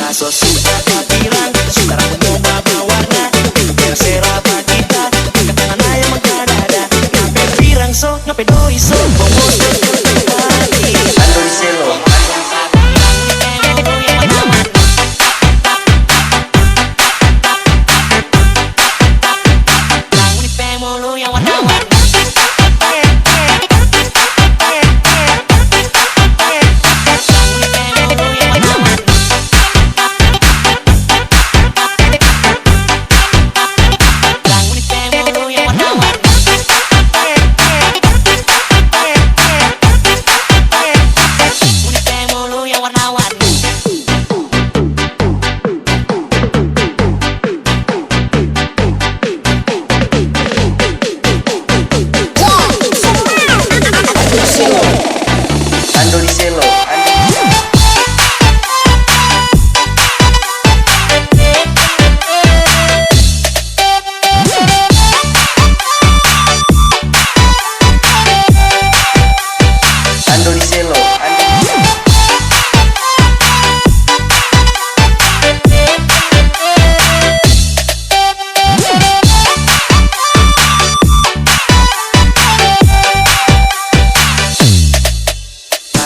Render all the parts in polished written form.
Aso suka pirang, suka rambut bawa-warna. Terserah apa kita, angkat tangan aja magdadada. Ngape pirang so, ngape doi so, bongos pagi. Ando di selo. Ando di selo. Ando di selo.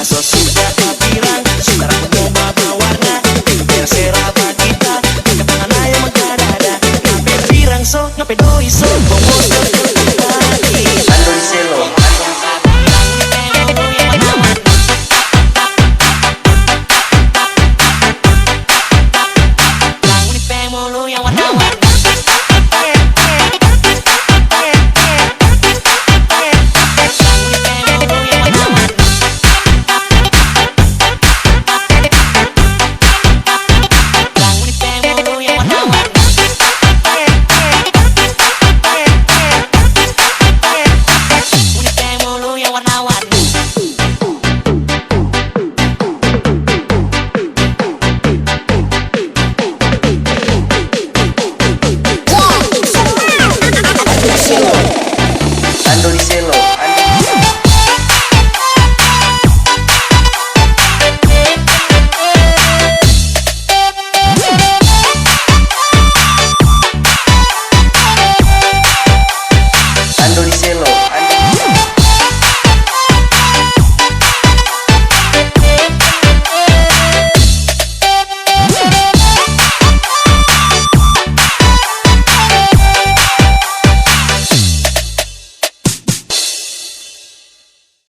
Aso suka pirang, suka rambut bawa-warna. Terserah apa kita, angkat tangan aja magdadada. Ngape pirang so, ngape doi so, bongos